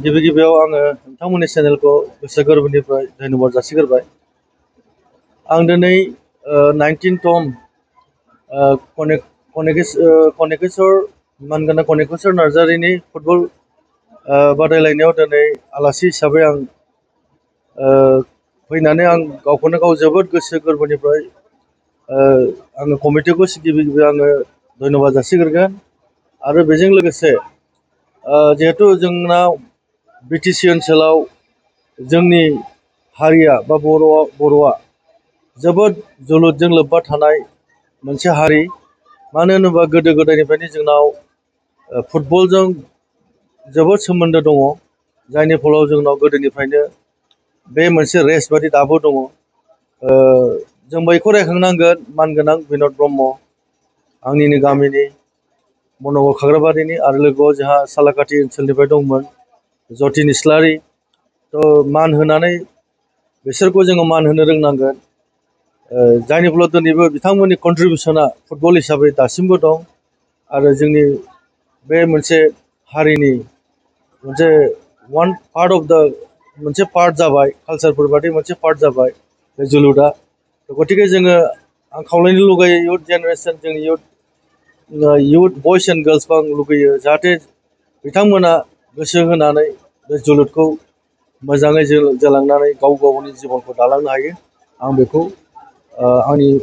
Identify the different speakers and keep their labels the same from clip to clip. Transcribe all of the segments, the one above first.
Speaker 1: गिबि गिबियाव आङो नोंथांमोननि चेनेलखौ गोसो गोरबोनिफ्राय धन्यबाद जासिग्रोबाय। आं दिनै 19तम कनेकेश्वर मानगोनां कनेकेश्वर नार्जारिनि फुटबल बादायलायनायाव दिनै आलासि हिसाबै आं फैनानै आं गावखौनो गाव जोबोद गोसो गोरबोनिफ्राय आङो कमिटिखौ गिबि गिबि आङो धन्यबाद जासिग्रोगोन। आरो बेजों लोगोसे जिहेतु जोंनाव बिटिसि ओनसोलाव जोंनि हारिया बा बर'आ जोबोद जोलुरजों लोब्बा थानाय मोनसे हारि। मानो होनोबा गोदो गोदायनिफ्रायनो जोंनाव फुटबलजों जोबोद सोमोन्दो दङ, जायनि फलाव जोंनाव गोदोनिफ्रायनो बे मोनसे रेस बादि दाबो दङ। जों बैखौ रायखांनांगोन मानगोनां बिन'द ब्रह्म, आंनिनो गामिनि मन'हर खाग्राबारिनि, आरो लोगोआव जोंहा सालाकाथि ओनसोलनिफ्राय दंमोन जतिन इस्लारि। मान होनानै बिसोरखौ जोङो मान होनो रोंनांगोन, जायनि फलाव दिनैबो बिथांमोननि कन्ट्रिबिउसना फुटबल हिसाबै दासिमबो दं। आरो जोंनि बे मोनसे हारिनि मोनसे वान पार्ट अफ द मोनसे पार्ट जाबाय, कालचारफोर बादि मोनसे पार्ट जाबाय बे जोलुरा। गतिके जोङो आं खावलायनो लुगैयो इयुथ जेनेरेसन, जोंनि इयुथ बयस एन्ड गार्लसखौ आं लुगैयो जाहाथे बिथांमोना गोसो होनानै बे जोलुरखौ मोजाङै जालांनानै गाव गावनि जिबनखौ दालांनो हायो। आं बेखौ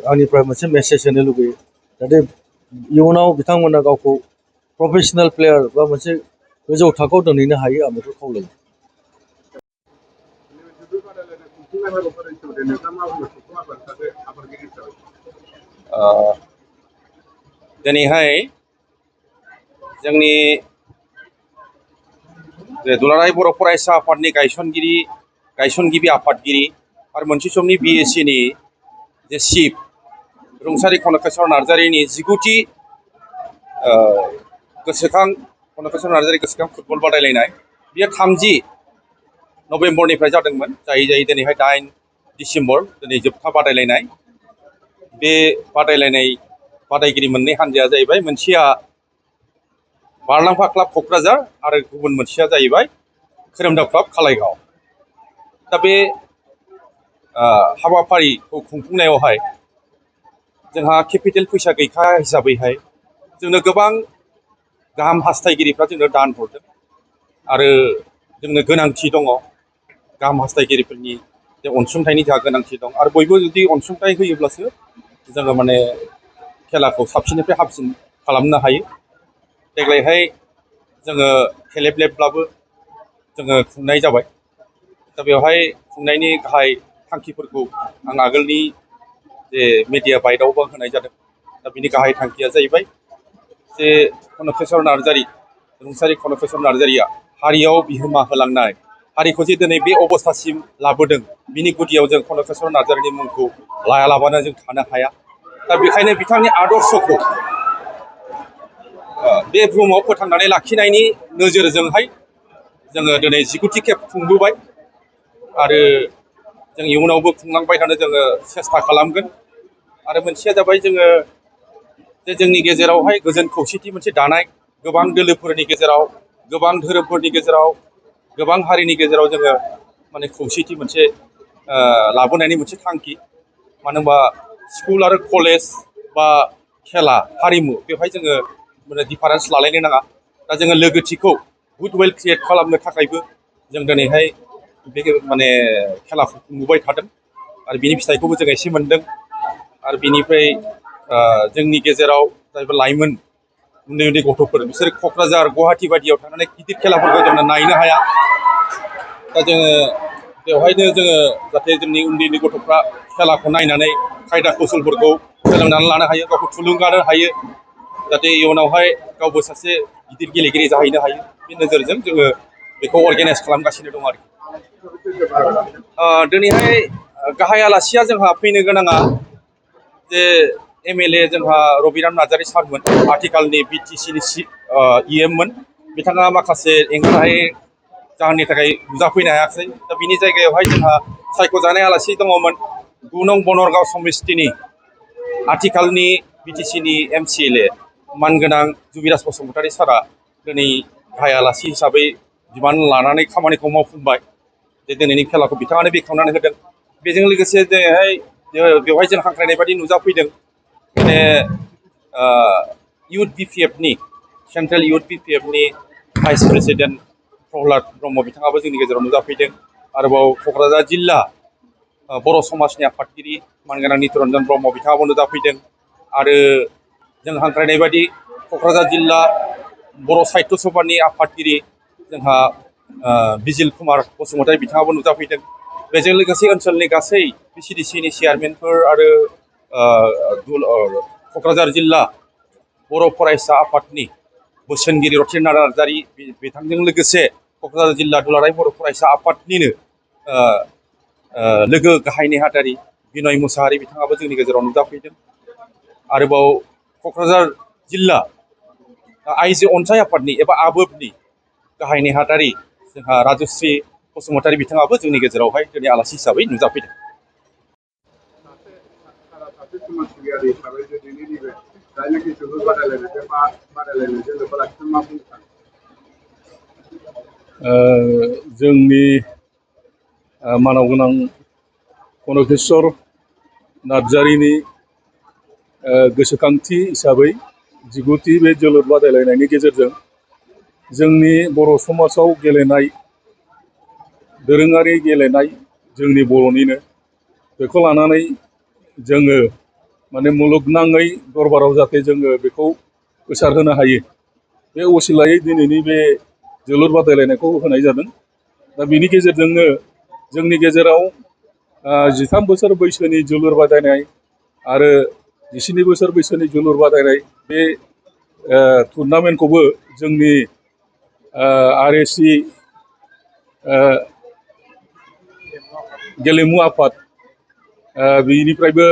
Speaker 1: आंनिफ्राय मोनसे मेसेज होनो लुगैयो, जाहाथे इयुनाव बिथांमोना गावखौ प्रफेसनेल प्लेयार बा मोनसे गोजौ थाखोआव दोनहैनो हायो। आं बेखौ खावलायो।
Speaker 2: दिनैहाय जोंनि दुलाराय बर' फरायसा आफादनि गायसनगिरि आफादगिरि आरो मोनसे समनि बिएसिनि जे चिफ रुंसारि कनकेश्वर नार्जारिनि 19थि कनकेश्वर नार्जारि गोसोखां फुटबल बादायलायनाय, बियो 30 नभेम्बरनिफ्राय जादोंमोन, जायै दिनैहाय 8 डिसेम्बर दिनै जोबथा बादायलायनाय। बे बादायगिरि मोननै हान्जाया जाहैबाय, मोनसेया बारलांफा क्लाब क'क्राझार आरो गुबुन मोनसेया जाहैबाय खोरोमदाव क्लाब कालाइगाव। दा बे हाबाफारिखौ खुंफुंनायावहाय जोंहा केपिटेल फैसा गैखाया हिसाबैहाय जोंनो गोबां गाहाम हास्थायगिरिफ्रा जोंनो दान हरदों, आरो जोंनो गोनांथि दङ गाहाम हास्थायगिरिफोरनि जे अनसुंथाइनि जोंहा गोनांथि दं। आरो बयबो जुदि अनसुंथाइ होयोब्लासो जोङो माने खेलाखौ साबसिननिफ्राय हामसिन खालामनो हायो। देग्लायहाय जोङो खेलेबलेबब्लाबो जोङो खुंनाय जाबाय। दा बेवहाय खुंनायनि गाहाय थांखिफोरखौ आं आगोलनि जे मिडिया बाइटआवबो होनाय जादों। दा बिनि गाहाय थांखिया जाहैबाय जे रुंसारि कनकेश्वर नार्जारिया हारियाव बिहोमा होलांनाय, हारिखौ जे दिनै बे अबस्थासिम लाबोदों, बिनि गुदियाव जों कनकेश्वर नार्जारिनि मुंखौ लायालाबानो जों थानो हाया। दा बेखायनो बिथांनि आदर्शखौ बे बुहुमाव फोथांनानै लाखिनायनि नोजोरजोंहाय जोङो दिनै 19थि खेब खुंबोबाय, आरो जों इयुनावबो खुंलांबाय थानो जोङो सेस्था खालामगोन। आरो मोनसेया जाबाय जोङो जे जोंनि गेजेरावहाय गोजोन खौसेथि मोनसे दानाय, गोबां दोलोफोरनि गेजेराव, गोबां धोरोमफोरनि गेजेराव, गोबां हारिनि गेजेराव जोङो माने खौसेथि मोनसे लाबोनायनि मोनसे थांखि। मानो होनबा स्कुल आरो कलेज बा खेला हारिमु बेवहाय जोङो माने डिफारेन्स लालायनो नाङा। दा जोङो लोगोथिखौ गुडविल क्रिएट खालामनो थाखायबो जों दिनैहाय बे माने खेलाखौ खुंबोबाय थादों, आरो बिनि फिथाइखौबो जों एसे मोनदों। आरो बिनिफ्राय जोंनि गेजेराव जायफोर लाइमोन उन्दै उन्दै गथ'फोर, बिसोर क'क्राझार गुवाहाटि बायदियाव थांनानै गिदिर खेलाफोरखौ जोङो नायनो हाया। दा जोङो बेवहायनो जोङो जाहाथे जोंनि उन्दै उन्दै गथ'फ्रा खेलाखौ नायनानै खायदा कौशलफोरखौ सोलोंनानै लानो हायो, गावखौ थुलुंगानो हायो, जाहाथे इयुनावहाय गावबो सासे गिदिर गेलेगिरि जाहैनो हायो। बे नोजोरजों जोङो बेखौ अर्गेनाइज खालामगासिनो दं आरोखि। दिनैहाय गाहाय आलासिया जोंहा फैनो गोनाङा जे एमएलए जोंहा रबिराम नार्जारि सारमोन, आथिखालनि बिटिसिनि इएममोन। बिथाङा माखासे एंगारहायै जाहोननि थाखाय नुजाफैनो हायाखिसै। दा बिनि जायगायावहाय जोंहा सायख'जानाय आलासि दङमोन 9 नं बनरगाव समिस्थिनि आथिखालनि बिटिसिनि MCLA मानगोनां जुबिराज बसुमतारी सारा दिनै गाहाय आलासि हिसाबै बिबान लानानै खामानिखौ मावफुंबाय जे दिनैनि खेलाखौ बिथाङानो बेखेवनानै होदों बेजों लोगोसे दिनैहाय बेवहाय जों हांख्रायनाय बायदि नुजाफैदों माने इउथ BPFनि सेन्ट्रेल इउथ BPFनि भाइस प्रेसिडेन्ट प्रहलाद ब्रह्म बिथाङाबो जोंनि गेजेराव नुजाफैदों आरोबाव क'क्राझार जिल्ला बर' समाजनि आफादगिरि मानगोनां नितिरन्जन ब्रह्म बिथाङाबो नुजाफैदों आरो जों हांख्रायनाय बायदि क'क्राझार जिल्ला बर' साहित्य सभानि आफादगिरि जोंहा बिजिल कुमार बसुमतारी बिथाङाबो नुजाफैदों बेजों लोगोसे ओनसोलनि गासै PCDCनि चेयारमेनफोर आरो क'क्राझार जिल्ला बर' फरायसा आफादनि बोसोनगिरि रथिन्द्र नाथ नार्जारी बिथांजों लोगोसे क'क्राझार जिल्ला दुलाराय बर' फरायसा आफादनिनो लोगो गाहाय नेहाथारि बिनय मुसाहारि बिथाङाबो जोंनि गेजेराव नुजाफैदों आरोबाव क'क्राझार जिल्ला आइजो अनसाय आफादनि एबा आबोबनि गाहाय नेहाथारि जोंहा राजश्री बसुमतारी बिथाङाबो जोंनि गेजेरावहाय दिनै आलासि हिसाबै नुजाफैदों।
Speaker 3: जोंनि मानाव गोनां कनकेश्वर नार्जारीनि गोसोखांथि हिसाबै 19थि बे जोलुर बादायलायनायनि गेजेरजों जोंनि बर' समाजाव गेलेनाय दोरोङारि गेलेनाय जोंनि बर'निनो बेखौ लानानै जोङो माने मुलुगनाङै दरबाराव जाहाथे जोङो बेखौ गोसारहोनो हायो बे असिलायै दिनैनि बे जोलुर बादायलायनायखौ होनाय जादों। दा बिनि गेजेरजोंनो जोंनि गेजेराव 13 बोसोर बैसोनि जोलुर बादायनाय आरो 17 बोसोर बैसोनि जोलुर बादायनाय बे टुर्नामेन्टखौबो जोंनि RSC गेलेमु आफाद बिनिफ्रायबो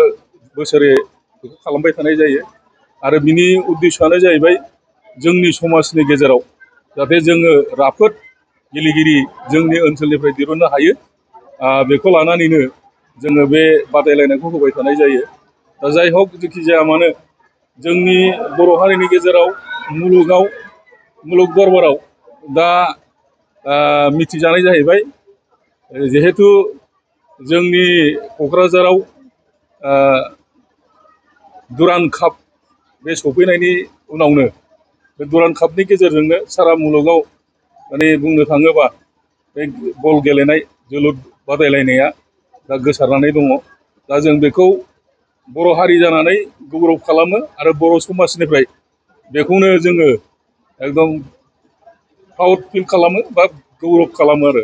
Speaker 3: बोसोरे बेखौ खालामबाय थानाय जायो आरो बिनि उद्देश्यआनो जाहैबाय जोंनि समाजनि गेजेराव जाहाथे जोङो राफोद गेलेगिरि जोंनि ओनसोलनिफ्राय दिहुननो हायो बेखौ लानानैनो जोङो बे बादायलायनायखौ होबाय थानाय जायो। दा जाय हक जेखि जाया मानो जोंनि बर' हारिनि गेजेराव मुलुग दरबाराव दा मिथिजानाय जाहैबाय जिहेतु जोंनि क'क्राझाराव दुरान्ड काप बे सफैनायनि उनावनो बे दुरान्ड कापनि गेजेरजोंनो सारा मुलुगाव माने बुंनो थाङोबा बे बल गेलेनाय जोलुर बादायलायनाया दा गोसारनानै दङ। दा जों बेखौ बर' हारि जानानै गौरब खालामो आरो बर' समाजनिफ्राय बेखौनो जोङो एकदम प्राउड फिल खालामो बा गौरब खालामो आरो